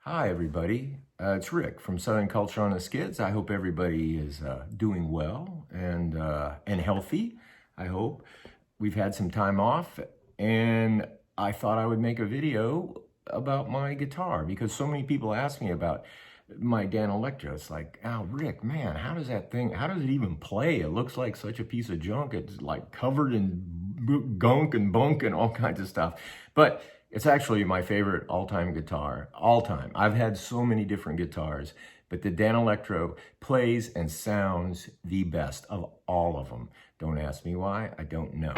Hi, everybody. It's Rick from Southern Culture on the Skids. I hope everybody is doing well and healthy. I hope we've had some time off, and I thought I would make a video about my guitar because so many people ask me about my Danelectro. It's like, oh, Rick, man, how does it even play? It looks like such a piece of junk. It's like covered in gunk and bunk and all kinds of stuff. But it's actually my favorite all-time guitar, all time. I've had so many different guitars, but the Danelectro plays and sounds the best of all of them. Don't ask me why, I don't know.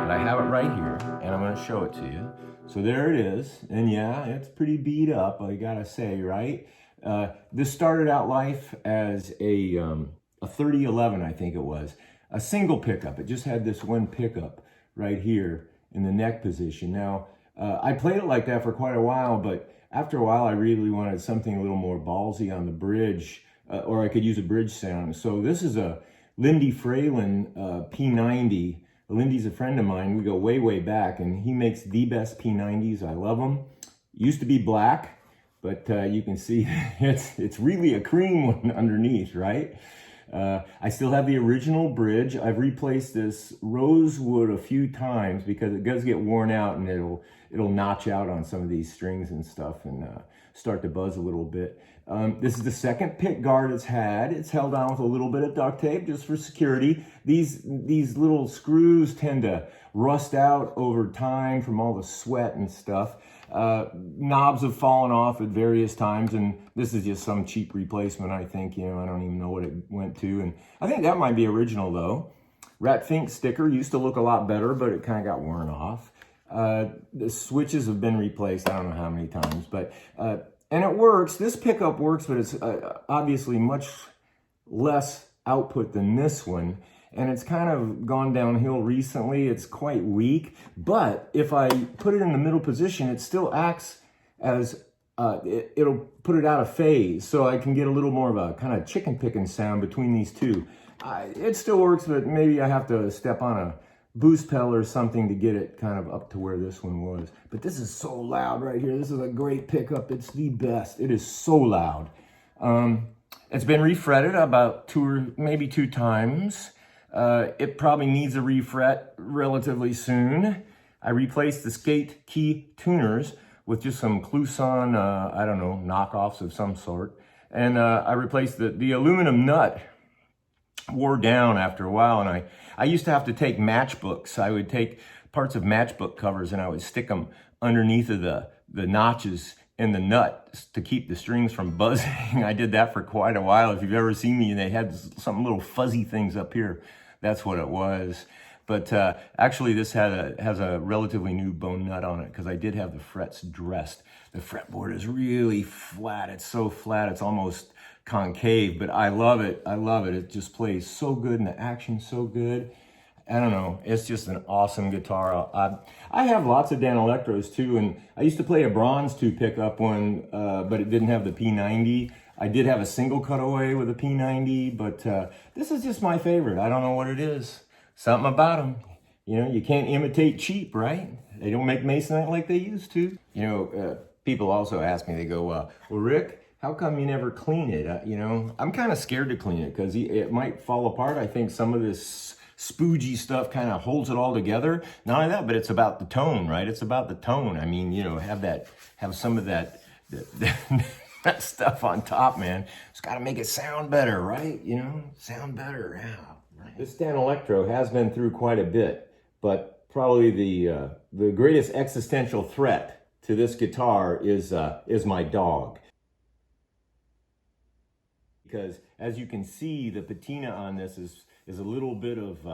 I have it right here, and I'm going to show it to you. So there it is, and yeah, it's pretty beat up, I gotta say, right? This started out life as a 3011, I think it was. A single pickup. It just had this one pickup right here in the neck position. Now, I played it like that for quite a while, but after a while, I really wanted something a little more ballsy on the bridge, or I could use a bridge sound. So this is a Lindy Fralin P90. Lindy's a friend of mine. We go way, way back, and he makes the best P90s. I love them. Used to be black, but you can see it's really a cream one underneath, right? I still have the original bridge. I've replaced this rosewood a few times because it does get worn out, and it'll notch out on some of these strings and stuff and start to buzz a little bit. This is the second pick guard it's had. It's held on with a little bit of duct tape just for security. These little screws tend to rust out over time from all the sweat and stuff. Knobs have fallen off at various times, and this is just some cheap replacement, I think. I don't even know what it went to, and I think that might be original, though. Rat Fink sticker used to look a lot better, but it kind of got worn off. The switches have been replaced, I don't know how many times, but and it works. This pickup works, but it's obviously much less output than this one. And it's kind of gone downhill recently. It's quite weak. But if I put it in the middle position, it still acts as, it'll put it out of phase. So I can get a little more of a kind of chicken picking sound between these two. It still works, but maybe I have to step on a boost pedal or something to get it kind of up to where this one was. But this is so loud right here. This is a great pickup. It's the best. It is so loud. It's been refretted about maybe two times. It probably needs a refret relatively soon. I replaced the skate key tuners with just some Kluson, I don't know, knockoffs of some sort. And I replaced the aluminum nut. Wore down after a while, and I used to have to take matchbooks. I would take parts of matchbook covers and I would stick them underneath of the notches in the nut to keep the strings from buzzing. I did that for quite a while. If you've ever seen me, they had some little fuzzy things up here. That's what it was. But actually this has a relatively new bone nut on it because I did have the frets dressed. The fretboard is really flat. It's so flat, it's almost concave, but I love it. I love it. It just plays so good and the action's so good. I don't know. It's just an awesome guitar. I have lots of Danelectros too, and I used to play a bronze 2 pickup one, but it didn't have the P90. I did have a single cutaway with a P90, but this is just my favorite. I don't know what it is. Something about them. You can't imitate cheap, right? They don't make Masonite like they used to. People also ask me, they go, well, Rick, how come you never clean it? I'm kind of scared to clean it because it might fall apart. I think some of this spoogey stuff kind of holds it all together. Not only that, but it's about the tone, right? It's about the tone. I mean, have some of that that stuff on top, man. It's got to make it sound better, right? Sound better, yeah. Right. This Danelectro has been through quite a bit, but probably the greatest existential threat to this guitar is my dog. Because as you can see, the patina on this is a little bit of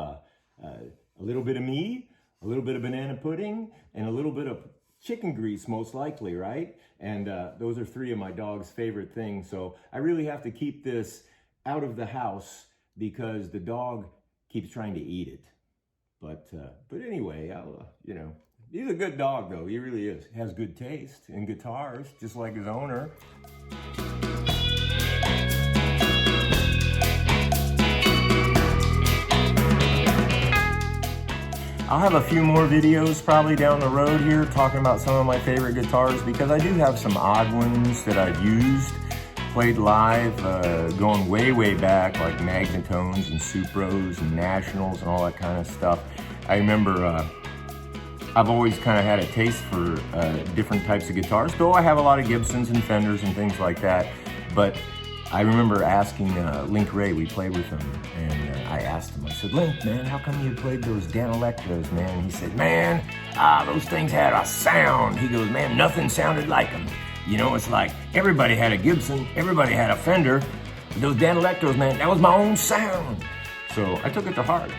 me, a little bit of banana pudding, and a little bit of chicken grease, most likely, right? And those are 3 of my dog's favorite things. So I really have to keep this out of the house because the dog keeps trying to eat it. But anyway, you know, he's a good dog though. He really is. Has good taste in guitars, just like his owner. I'll have a few more videos probably down the road here talking about some of my favorite guitars, because I do have some odd ones that I've used, played live, going way back, like Magnetones and Supros and Nationals and all that kind of stuff. I remember I've always kind of had a taste for different types of guitars, though I have a lot of Gibsons and Fenders and things like that. But I remember asking Link Ray, we played with him, and I asked him, I said, Link, man, how come you played those Danelectros, man? And he said, man, those things had a sound. He goes, man, nothing sounded like them. You know, it's like everybody had a Gibson, everybody had a Fender. But those Danelectros, man, that was my own sound. So I took it to heart.